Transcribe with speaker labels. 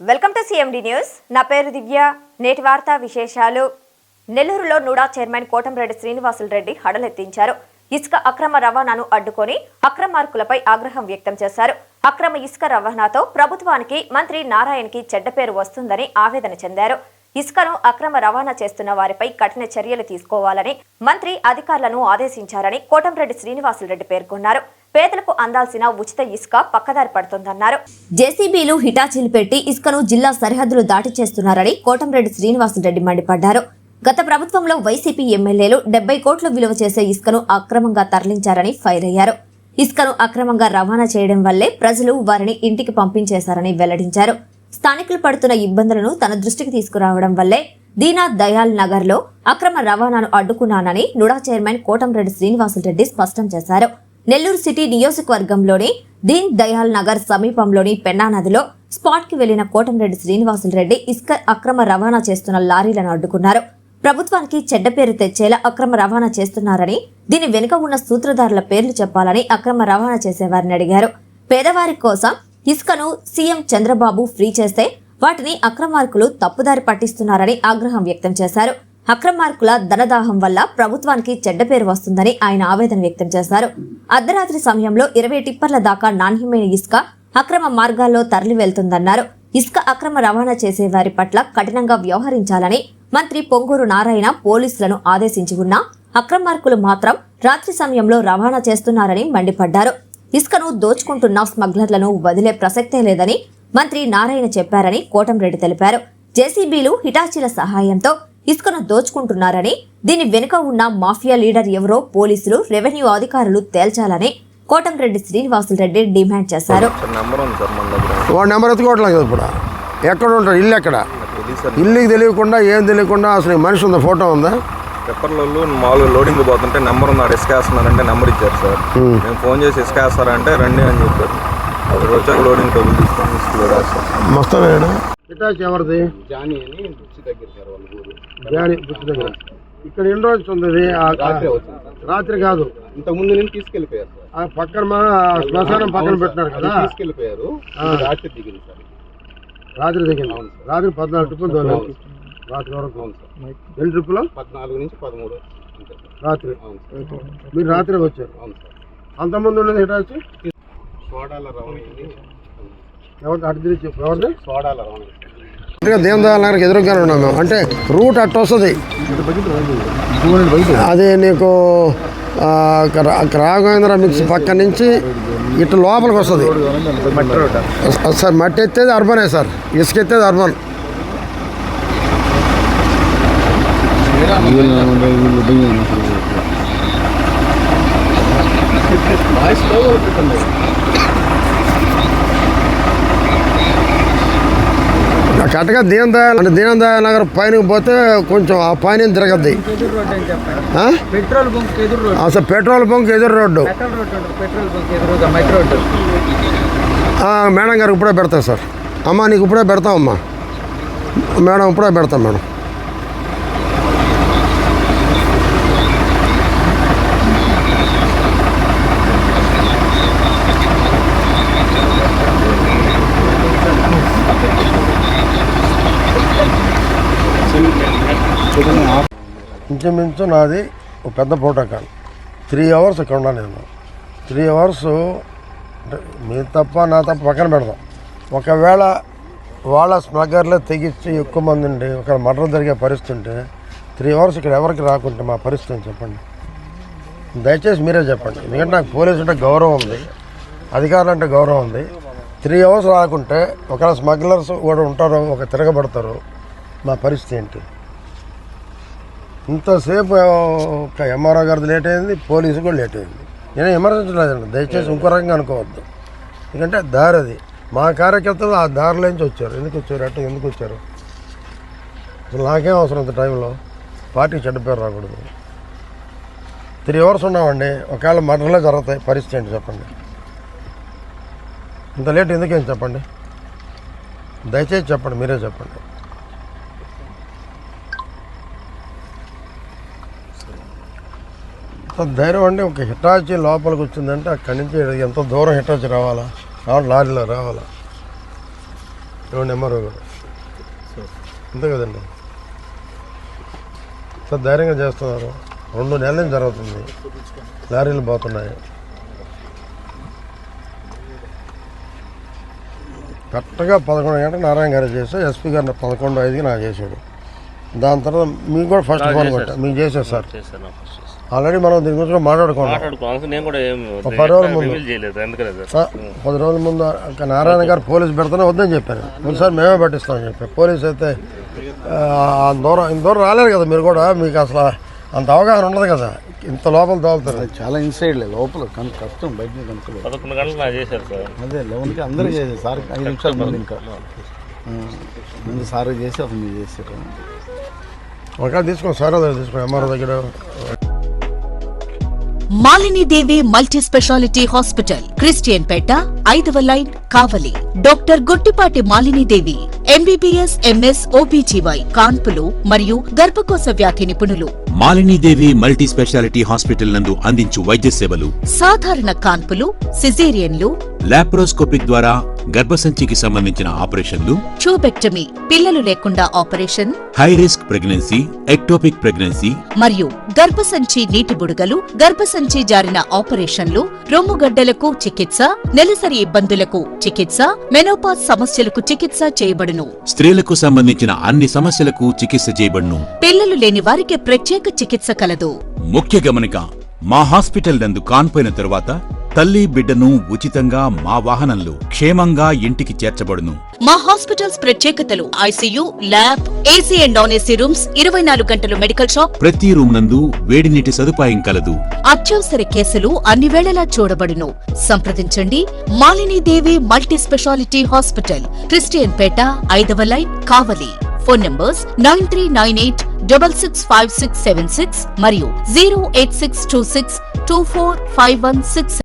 Speaker 1: Welcome to CMD news. నా పేరు దివ్య. నేటి వార్తా విశేషాలు. నెల్లూరులో నుడా చైర్మన్ కోటంరెడ్డి శ్రీనివాసులు రెడ్డి హడలెత్తించారు. ఇసుక అక్రమ రవాణాను అడ్డుకొని అక్రమార్కులపై ఆగ్రహం వ్యక్తం చేశారు. అక్రమ ఇసుక రవాణాతో ప్రభుత్వానికి, మంత్రి నారాయణకి చెడ్డ పేరు వస్తుందని ఆవేదన చెందారు. ఇసుకను అక్రమ రవాణా చేస్తున్న వారిపై కఠిన చర్యలు తీసుకోవాలని మంత్రి అధికారులను ఆదేశించారని కోటంరెడ్డి శ్రీనివాసులు రెడ్డి పేర్కొన్నారు. పేదలకు అందాల్సిన ఉచిత ఇసుక పక్కదారి పడుతోందన్నారు. జేసీబీలు, హిటాచీలు పెట్టి ఇసుకను జిల్లా సరిహద్దులు దాటి చేస్తున్నారని కోటంరెడ్డి శ్రీనివాసులు రెడ్డి మండిపడ్డారు. గత ప్రభుత్వంలో వైసీపీ ఎమ్మెల్యేలు 70 కోట్ల విలువ చేసే ఇసుకను అక్రమంగా తరలించారని ఫైర్ అయ్యారు. ఇసుకను అక్రమంగా రవాణా చేయడం వల్లే ప్రజలు వారిని ఇంటికి పంపించేశారని వెల్లడించారు. స్థానికులు పడుతున్న ఇబ్బందులను తన దృష్టికి తీసుకురావడం వల్లే దీనా దయాల్ నగర్ లో అక్రమ రవాణాను అడ్డుకున్నానని నుడా చైర్మన్ కోటంరెడ్డి శ్రీనివాసులు రెడ్డి స్పష్టం చేశారు. నెల్లూరు సిటీ నియోజకవర్గంలోని దీన్ దయాల్ నగర్ సమీపంలోని పెన్నా నదిలో స్పాట్ కి వెళ్లిన కోటంరెడ్డి శ్రీనివాసులు రెడ్డి ఇసుక అక్రమ రవాణా చేస్తున్న లారీలను అడ్డుకున్నారు. ప్రభుత్వానికి చెడ్డ పేరు తెచ్చేలా అక్రమ రవాణా చేస్తున్నారని, దీని వెనుక ఉన్న సూత్రధారుల పేర్లు చెప్పాలని అక్రమ రవాణా చేసేవారిని అడిగారు. పేదవారి కోసం ఇసుకను సీఎం చంద్రబాబు ఫ్రీ చేస్తే వాటిని అక్రమార్కులు తప్పుదారి పట్టిస్తున్నారని ఆగ్రహం వ్యక్తం చేశారు. అక్రమార్కుల ధనదాహం వల్ల ప్రభుత్వానికి చెడ్డ పేరు వస్తుందని ఆయన ఆవేదన వ్యక్తం చేశారు. అర్ధరాత్రి సమయంలో 20 టిప్పర్ల దాకా నాణ్యమైన ఇసుక అక్రమ మార్గాల్లో తరలి వెళ్తుందన్నారు. ఇసుక అక్రమ రవాణా చేసే వారి పట్ల కఠినంగా వ్యవహరించాలని మంత్రి పొంగూరు నారాయణ పోలీసులను ఆదేశించి ఉన్నా అక్రమార్కులు మాత్రం రాత్రి సమయంలో రవాణా చేస్తున్నారని మండిపడ్డారు. ఇసుకను దోచుకుంటున్న స్మగ్లర్లను వదిలే ప్రసక్తే లేదని మంత్రి నారాయణ చెప్పారని కోటంరెడ్డి తెలిపారు. జేసీబీలు, హిటాచీల సహాయంతో ఇసుకను దోచుకుంటున్నారని, దీని వెనుక ఉన్న మాఫియా లీడర్ ఎవరో పోలీసులు, రెవెన్యూ అధికారులు తేల్చాలని కోటంరెడ్డి శ్రీనివాసులు రెడ్డి డిమాండ్ చేశారు.
Speaker 2: ఎక్కడ ఉంటారు? ఇల్లు ఎక్కడ? ఇల్లుకి తెలియకుండా, ఏం తెలియకుండా అసలు మనిషి ఉందా? ఫోటో ఉందా?
Speaker 3: పెప్పర్లలో మామూలుగా లోడింగ్ పోతుంటే నెంబర్ ఉన్నాడు, ఇసుక వేస్తున్నారంటే నెంబర్ ఇచ్చారు సార్. మేము ఫోన్ చేసి ఇసుక వేస్తారంటే రండి అని చెప్పారు. వచ్చాక లోడింగ్ డబ్బులు తీసుకొని ఇసుకలో రాస్తారు.
Speaker 2: మస్తాడు ఎవరిది?
Speaker 3: జానీ అని బుచ్చి దగ్గర సార్ వాళ్ళ ఊరు.
Speaker 2: జానీ బుచ్చి దగ్గర. ఇక్కడ ఎన్ని రోజులు ఉంది? రాత్రి కాదు,
Speaker 3: ఇంతకుముందు నేను తీసుకెళ్ళిపోయారు సార్.
Speaker 2: ఆ పక్కన మా శ్మశానం పక్కన పెట్టినారు కదా,
Speaker 3: తీసుకెళ్ళిపోయారు. రాత్రి దిగింది సార్.
Speaker 2: రాత్రి దిగింది. రాత్రి 14 ట్రిప్పులు దోలారు. రాత్రి వరకు ఎన్ని ట్రిప్పులు?
Speaker 3: 14 నుంచి 13
Speaker 2: రాత్రి. మీరు రాత్రి వచ్చారు.
Speaker 3: అవును సార్.
Speaker 2: అంతమంది ఉండేది హిటాచి
Speaker 3: సోడాల రవాణా.
Speaker 2: ఎవరికి అటు తిరిగి చెప్పు. ఎవరిది?
Speaker 3: సోడాల రవాణా.
Speaker 2: దీన్ దయాల్ నగర్కి ఎదురుగానే ఉన్నాం మేము. అంటే రూట్ అట్టు వస్తుంది, అది నీకు రాఘవేంద్ర మిక్స్ పక్క నుంచి ఇటు లోపలికి వస్తుంది సార్. మట్టి ఎత్తేది అర్బనే సార్, ఇసుక ఎత్తేది అర్బన్. కరెక్ట్గా దీన్ దయాల్ నగర్ పైనకి పోతే కొంచెం ఆ పైన తిరగద్ది. అసలు పెట్రోల్ బంక్ ఎదురు రోడ్డు. మేడం గారు ఇప్పుడే పెడతాం సార్. అమ్మా నీకు ఇప్పుడే పెడతామమ్మా. మేడం ఇప్పుడే పెడతాం మేడం. ఇంచుమించు నాది ఒక పెద్ద ప్రోటోకాల్. 3 అవర్స్ ఇక్కడ ఉన్నా నేను. 3 అవర్స్ అంటే మీ తప్ప నా తప్ప పక్కన పెడదాం. ఒకవేళ వాళ్ళ స్మగ్లర్లే తెగించి ఎక్కువ మంది ఉండి ఒక మర్డర్ జరిగే పరిస్థితి ఉంటే 3 అవర్స్ ఇక్కడ ఎవరికి రాకుంటే మా పరిస్థితి చెప్పండి. దయచేసి మీరే చెప్పండి. ఎందుకంటే నాకు పోలీసు అంటే గౌరవం ఉంది, అధికారులు అంటే గౌరవం ఉంది. 3 అవర్స్ రాకుంటే ఒకవేళ స్మగ్లర్స్ కూడా ఉంటారు, ఒక తిరగబడతారు, మా పరిస్థితి ఏంటి? ఇంతసేపు ఒక ఎంఆర్ఓ గారిది లేట్ అయింది, పోలీసు కూడా లేట్ అయింది. నేను ఎమర్జెన్సీ లేదండి, దయచేసి ఇంకో రకంగా అనుకోవద్దు. ఎందుకంటే దారి అది. మా కార్యకర్తలు ఆ దారిలోంచి వచ్చారు. ఎందుకు వచ్చారు? అటు ఎందుకు వచ్చారు? అసలు నాకేం అవసరం ఇంత టైంలో? పార్టీకి చెడ్డ పేరు రాకూడదు. 3 అవర్స్ ఉన్నామండి. ఒకవేళ మర్డర్లే జరుగుతాయి, పరిస్థితి ఏంటి చెప్పండి? ఇంత లేట్ ఎందుకేం చెప్పండి? దయచేసి చెప్పండి, మీరే చెప్పండి. ధైర్యం అండి. ఒక హిటాచి లోపలికి వచ్చిందంటే అక్కడి నుంచి ఎంత దూరం హిటాచి రావాలా? లారీలో రావాలా? ఇవ్వండి ఎంఆర్ఓ గారు. అంతే కదండి, సార్ ధైర్యంగా చేస్తున్నారు. 2 నెలల నుంచి జరుగుతుంది, లారీలు పోతున్నాయి. కరెక్ట్గా 11 గంటలకు నారాయణ గారు చేస్తే ఎస్పీ గారిని 11:05కి నాకు చేశాడు. దాని తర్వాత మీకు కూడా ఫస్ట్ ఫోన్ కొట్టా, మీకు చేశారు సార్. ఆల్రెడీ మనం దీని గురించి మాట్లాడుకున్నాం. 10 రోజుల ముందు 10 రోజుల ముందు నారాయణ గారు పోలీసు పెడితేనే వద్దని చెప్పాను. ముందుసారి మేమే పట్టిస్తామని చెప్పాను. పోలీసు అయితే ఇంత దూరం రాలేరు కదా మీరు కూడా, మీకు అసలు అంత అవగాహన ఉండదు కదా, ఇంత లోపల తోలుతారు.
Speaker 4: చాలా ఇన్సైడ్ లోపల కష్టం, బయట
Speaker 5: 11 గంటలు నాకు చేశారు సార్.
Speaker 4: అదే 11కి అందరూ చేశారు సార్. 5 నిమిషాలు ముందు ఇంకా ముందు సార్ చేసి అతను మీరు చేశారు.
Speaker 2: ఒకవేళ తీసుకోండి సార్, దగ్గర తీసుకోండి ఎంఆర్ఓ దగ్గర.
Speaker 6: Malinidevi multi speciality hospital, Christian Peta, 5వ line, Kavali. Doctor Gottipati Malinidevi, MBBS, MS, OBGY, కాన్పులు మరియు గర్భకోశ వ్యాధి నిపుణులు.
Speaker 7: మాలినీదేవి మల్టీ స్పెషాలిటీ హాస్పిటల్ నందు అందించు వైద్య సేవలు:
Speaker 6: సాధారణ కాన్పులు, సిజేరియన్లు,
Speaker 7: లాప్రోస్కోపిక్ ద్వారా గర్భసంచికి సంబంధించిన ఆపరేషన్లు,
Speaker 6: ట్యూబెక్టమీ, పిల్లలు లేకుండా operation,
Speaker 7: high risk pregnancy, ectopic pregnancy
Speaker 6: మరియు గర్భసంచి నీటి బుడగలు, గర్భసంచి జారిన ఆపరేషన్లు, రొమ్ముగడ్డలకు చికిత్స, నెలసరి ఇబ్బందులకు చికిత్స, మెనోపాజ్ సమస్యలకు చికిత్స చేయబడును.
Speaker 7: స్త్రీలకు సంబంధించిన అన్ని సమస్యలకు చికిత్స చేయబడును.
Speaker 6: పిల్లలు లేని వారికి ప్రత్యేక చికిత్స కలదు.
Speaker 7: ముఖ్య గమనిక: మా హాస్పిటల్ నందు కాన్పోయిన తరువాత తల్లి బిడ్డను ఉచితంగా మా వాహనంలో క్షేమంగా ఇంటికి చేర్చబడును.
Speaker 6: మా హాస్పిటల్స్ ప్రత్యేకతలు: ICU, lab, AC and non AC rooms, 24 గంటలు మెడికల్ షాప్,
Speaker 7: ప్రతి రూమ్ నందు వేడి నీటి సదుపాయం కలదు.
Speaker 6: అత్యవసర కేసులు అన్ని వేళలా చూడబడును. సంప్రదించండి Malinidevi multi speciality hospital, Christian Peta, 5వ లైన్, కావలి. ఫోన్ నంబర్స్ 9398665676 మరియు 08626245166.